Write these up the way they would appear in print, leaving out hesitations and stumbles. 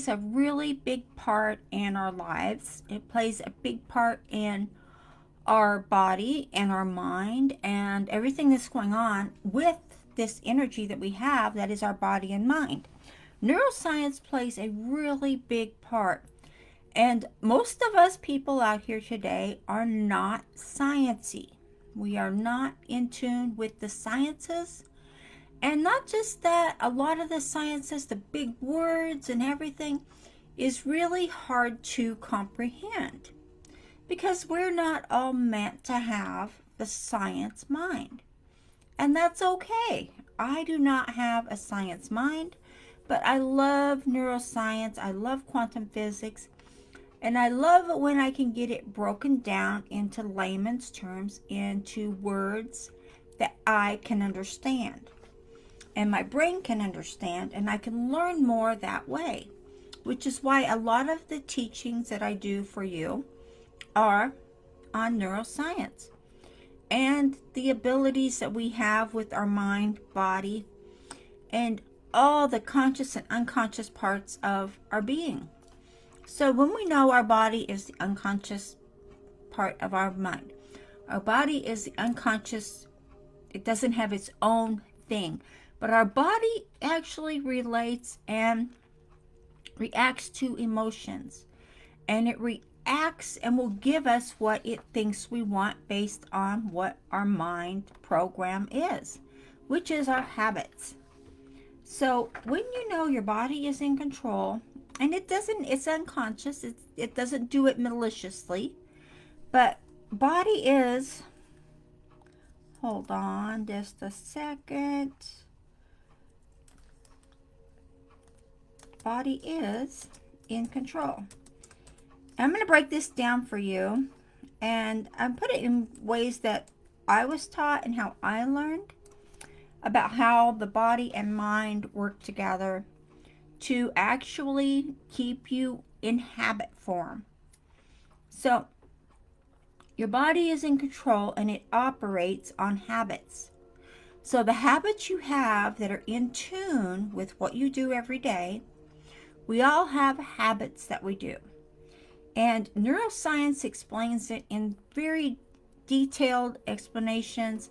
a really big part in our lives. It plays a big part in our body and our mind and everything that's going on with this energy that we have that is our body and mind. Neuroscience plays a really big part. And most of us people out here today are not sciencey. We are not in tune with the sciences. And not just that, a lot of the sciences, the big words and everything, is really hard to comprehend because we're not all meant to have the science mind. And that's okay. I do not have a science mind, but I love neuroscience. I love quantum physics. And I love it when I can get it broken down into layman's terms, into words that I can understand and my brain can understand, and I can learn more that way, which is why a lot of the teachings that I do for you are on neuroscience and the abilities that we have with our mind, body, and all the conscious and unconscious parts of our being. So when we know our body is the unconscious part of our mind, our body is the unconscious, it doesn't have its own thing, but our body actually relates and reacts to emotions, and it reacts and will give us what it thinks we want based on what our mind program is, which is our habits. So when you know your body is in control, and it's unconscious, it doesn't do it maliciously, but body is, hold on just a second, body is in control. I'm going to break this down for you, and I put it in ways that I was taught and how I learned about how the body and mind work together to actually keep you in habit form. So your body is in control and it operates on habits. So the habits you have that are in tune with what you do every day, we all have habits that we do. And neuroscience explains it in very detailed explanations.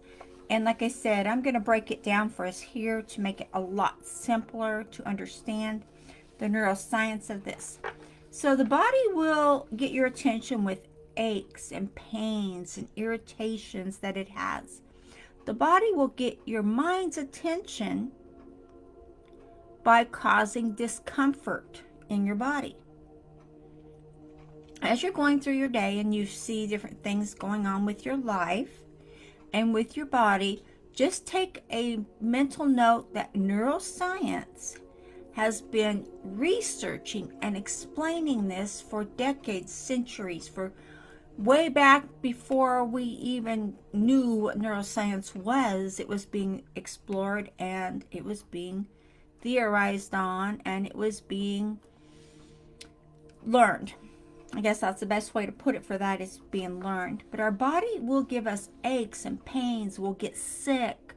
And like I said, I'm going to break it down for us here to make it a lot simpler to understand the neuroscience of this. So the body will get your attention with aches and pains and irritations that it has. The body will get your mind's attention by causing discomfort in your body. As you're going through your day and you see different things going on with your life and with your body, just take a mental note that neuroscience has been researching and explaining this for decades, centuries, for way back before we even knew what neuroscience was. It was being explored and it was being theorized on and it was being learned. I guess that's the best way to put it for that, is being learned. But our body will give us aches and pains. We'll get sick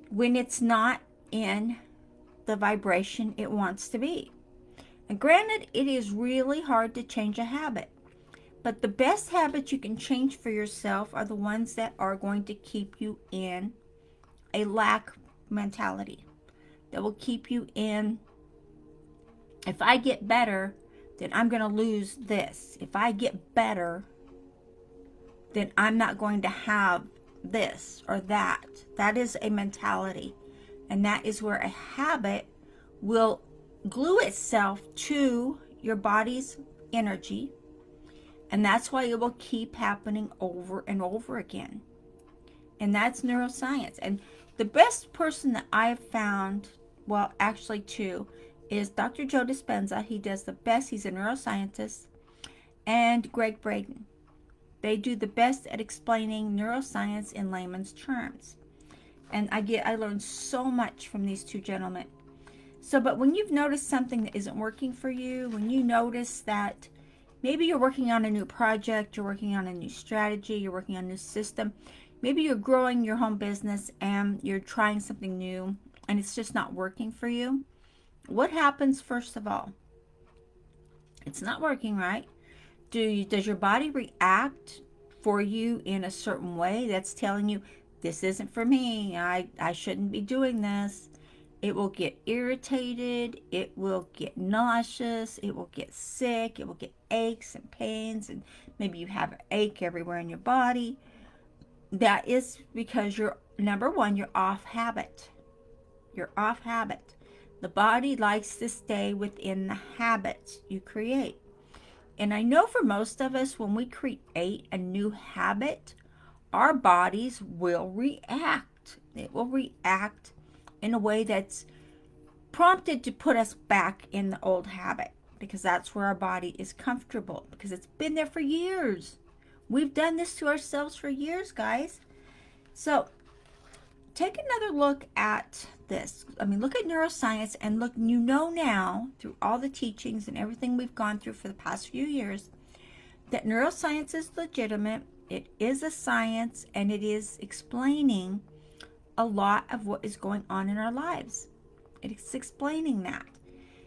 when it's not in the vibration it wants to be. And granted, it is really hard to change a habit. But the best habits you can change for yourself are the ones that are going to keep you in a lack mentality. That will keep you in, if I get better, then I'm going to lose this. If I get better, then I'm not going to have this or that. That is a mentality. And that is where a habit will glue itself to your body's energy. And that's why it will keep happening over and over again. And that's neuroscience. And the best person that I've found, well, actually two, is Dr. Joe Dispenza. He does the best. He's a neuroscientist. And Greg Braden. They do the best at explaining neuroscience in layman's terms. And I learned so much from these two gentlemen. So, but when you've noticed something that isn't working for you, when you notice that maybe you're working on a new project, you're working on a new strategy, you're working on a new system, maybe you're growing your home business and you're trying something new and it's just not working for you, what happens first of all? It's not working right. Does your body react for you in a certain way that's telling you this isn't for me? I shouldn't be doing this. It will get irritated, it will get nauseous, it will get sick, it will get aches and pains, and maybe you have an ache everywhere in your body. That is because you're, number one, you're off habit. You're off habit. The body likes to stay within the habits you create. And I know for most of us, when we create a new habit, our bodies will react. It will react in a way that's prompted to put us back in the old habit, because that's where our body is comfortable, because it's been there for years. We've done this to ourselves for years, guys. So take another look at this. I mean, look at neuroscience and look, you know now through all the teachings and everything we've gone through for the past few years that neuroscience is legitimate. It is a science, and it is explaining a lot of what is going on in our lives. It's explaining that.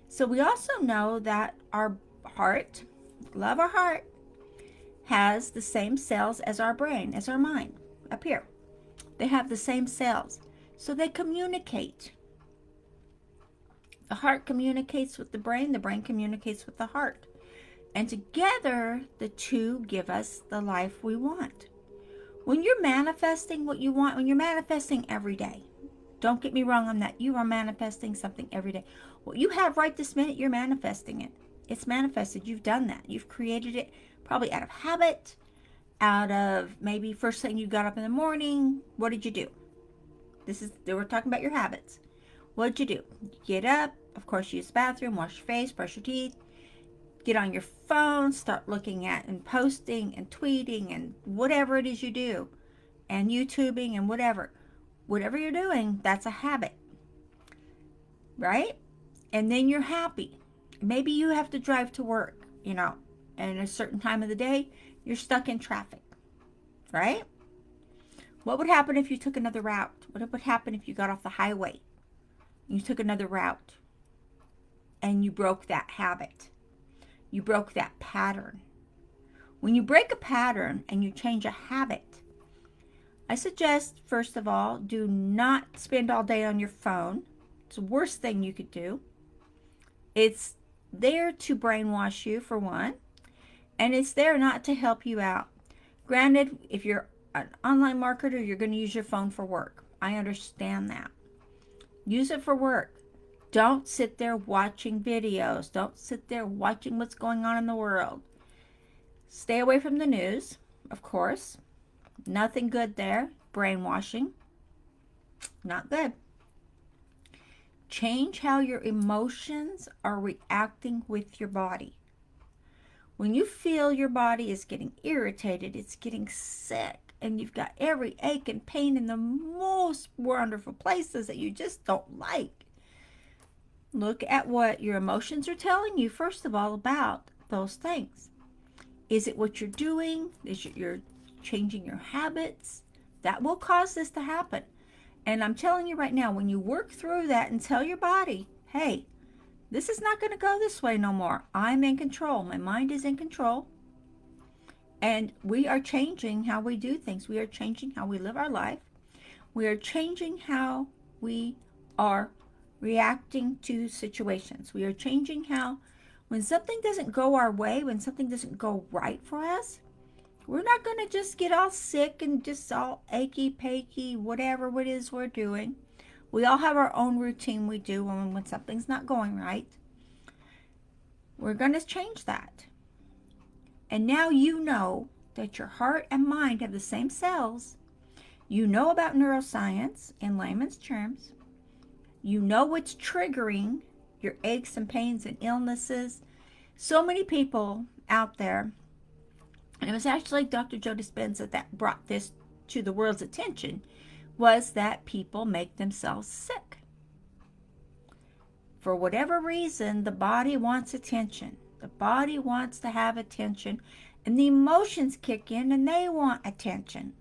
So we also know that our heart, love our heart, has the same cells as our brain, as our mind, up here. They have the same cells. So they communicate. The heart communicates with the brain communicates with the heart. And together, the two give us the life we want. When you're manifesting what you want, when you're manifesting every day, don't get me wrong on that. You are manifesting something every day. What you have right this minute, you're manifesting it. It's manifested. You've done that. You've created it probably out of habit, out of maybe first thing you got up in the morning. What did you do? We're talking about your habits. What did you do? Get up, of course, use the bathroom, wash your face, brush your teeth, get on your phone, start looking at and posting and tweeting and whatever it is you do, and YouTubing and whatever you're doing, that's a habit, right? And then you're happy. Maybe you have to drive to work, and at a certain time of the day, you're stuck in traffic, right? What would happen if you took another route? What would happen if you got off the highway? You took another route and you broke that habit. You broke that pattern. When you break a pattern and you change a habit, I suggest, first of all, do not spend all day on your phone. It's the worst thing you could do. It's there to brainwash you, for one, and it's there not to help you out. Granted, if you're an online marketer, you're going to use your phone for work. I understand that. Use it for work. Don't sit there watching videos. Don't sit there watching what's going on in the world. Stay away from the news, of course. Nothing good there. Brainwashing. Not good. Change how your emotions are reacting with your body. When you feel your body is getting irritated, it's getting sick, and you've got every ache and pain in the most wonderful places that you just don't like, look at what your emotions are telling you, first of all, about those things. Is it what you're doing? Is it you're changing your habits? That will cause this to happen. And I'm telling you right now, when you work through that and tell your body, hey, this is not going to go this way no more. I'm in control. My mind is in control. And we are changing how we do things. We are changing how we live our life. We are changing how we are reacting to situations. We are changing how, when something doesn't go our way, when something doesn't go right for us, we're not going to just get all sick and just all achy, pachy, whatever it is we're doing. We all have our own routine we do when something's not going right. We're going to change that. And now you know that your heart and mind have the same cells. You know about neuroscience in layman's terms. You know what's triggering your aches and pains and illnesses. So many people out there, and it was actually Dr. Joe Dispenza that brought this to the world's attention, was that people make themselves sick. For whatever reason, the body wants attention. The body wants to have attention, and the emotions kick in and they want attention.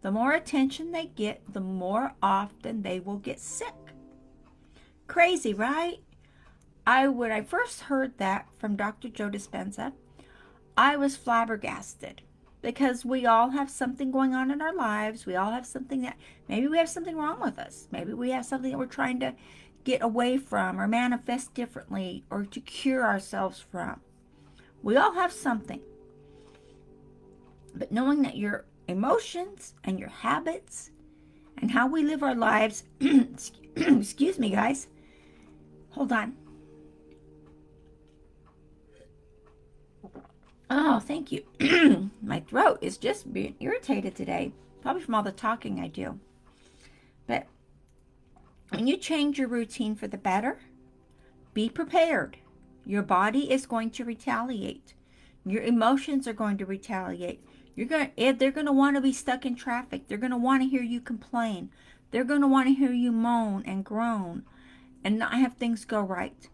The more attention they get, the more often they will get sick. Crazy, right? when I first heard that from Dr. Joe Dispenza, I was flabbergasted because we all have something going on in our lives. We all have something that maybe we have something wrong with us. Maybe we have something that we're trying to get away from or manifest differently or to cure ourselves from. We all have something. But knowing that your emotions and your habits and how we live our lives, excuse me, guys. Hold on. Oh, thank you. My throat is just being irritated today, probably from all the talking I do. But when you change your routine for the better, be prepared. Your body is going to retaliate. Your emotions are going to retaliate. They're going to want to be stuck in traffic. They're going to want to hear you complain. They're going to want to hear you moan and groan and not have things go right.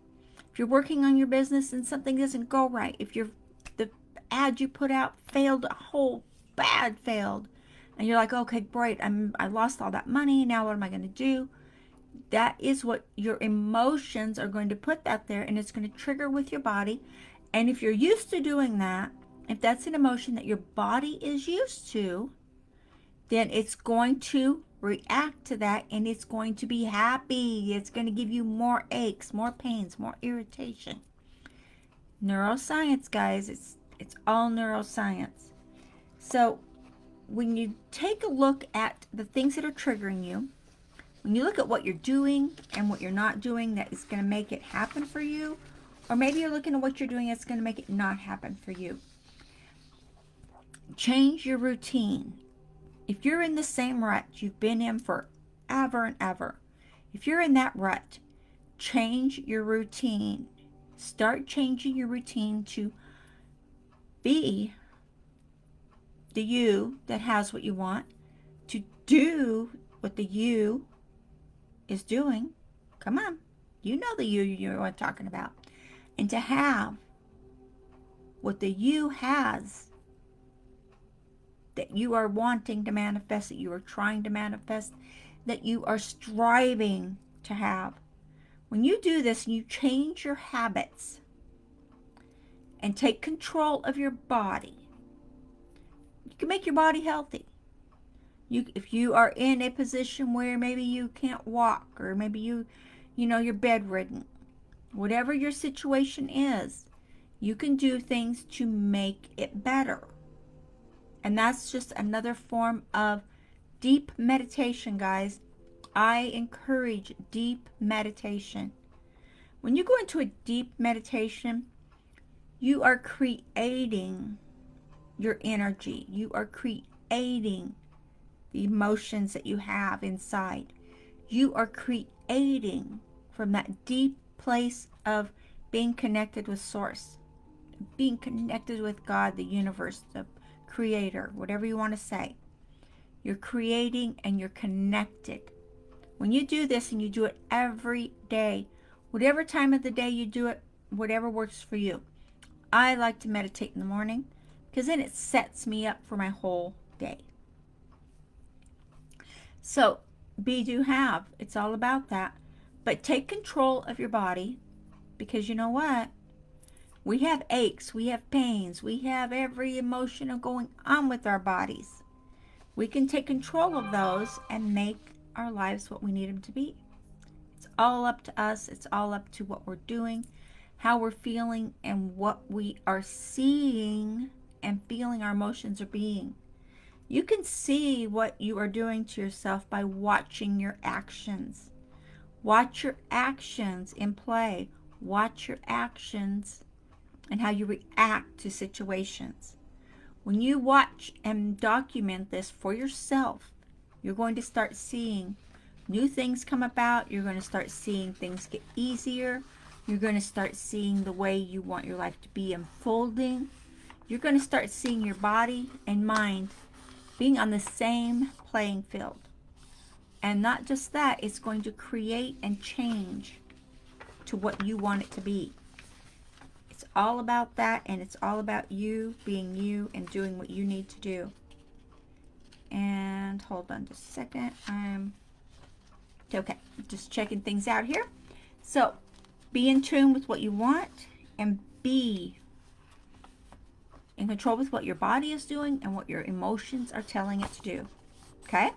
If you're working on your business and something doesn't go right, if the ad you put out failed, a whole bad failed, and you're like, okay, great, I lost all that money. Now what am I going to do? That is what your emotions are going to put that there, and it's going to trigger with your body. And if you're used to doing that, if that's an emotion that your body is used to, then it's going to react to that, and it's going to be happy. It's going to give you more aches, more pains, more irritation. Neuroscience, guys, it's all neuroscience. So when you take a look at the things that are triggering you, when you look at what you're doing and what you're not doing that is going to make it happen for you, or maybe you're looking at what you're doing that's going to make it not happen for you, change your routine. If you're in the same rut you've been in forever and ever, if you're in that rut, change your routine. Start changing your routine to be the you that has what you want, to do what the you is doing. Come on, you know the you're talking about. And to have what the you has, that you are wanting to manifest, that you are trying to manifest, that you are striving to have. When you do this, you change your habits and take control of your body. You can make your body healthy. If you are in a position where maybe you can't walk, or maybe you're bedridden, whatever your situation is, you can do things to make it better. And that's just another form of deep meditation, guys. I encourage deep meditation. When you go into a deep meditation, you are creating your energy. You are creating the emotions that you have inside. You are creating from that deep place of being connected with Source, being connected with God, the universe, the Creator, whatever you want to say. You're creating and you're connected. When you do this, and you do it every day, whatever time of the day you do it, whatever works for you. I like to meditate in the morning because then it sets me up for my whole day. So be, do, have. It's all about that. But take control of your body, because you know what? We have aches, we have pains, we have every emotion going on with our bodies. We can take control of those and make our lives what we need them to be. It's all up to us. It's all up to what we're doing, how we're feeling, and what we are seeing and feeling our emotions are being. You can see what you are doing to yourself by watching your actions. Watch your actions in play. Watch your actions and how you react to situations. When you watch and document this for yourself, you're going to start seeing new things come about. You're going to start seeing things get easier. You're going to start seeing the way you want your life to be unfolding. You're going to start seeing your body and mind being on the same playing field. And not just that, it's going to create and change to what you want it to be. It's all about that, and it's all about you being you and doing what you need to do. And hold on just a second. Okay, just checking things out here. So Be in tune with what you want and be in control with what your body is doing and what your emotions are telling it to do. Okay?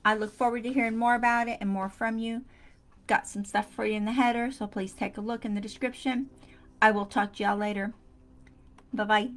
I look forward to hearing more about it and more from you. Got some stuff for you in the header, so please take a look in the description. I will talk to y'all later. Bye-bye.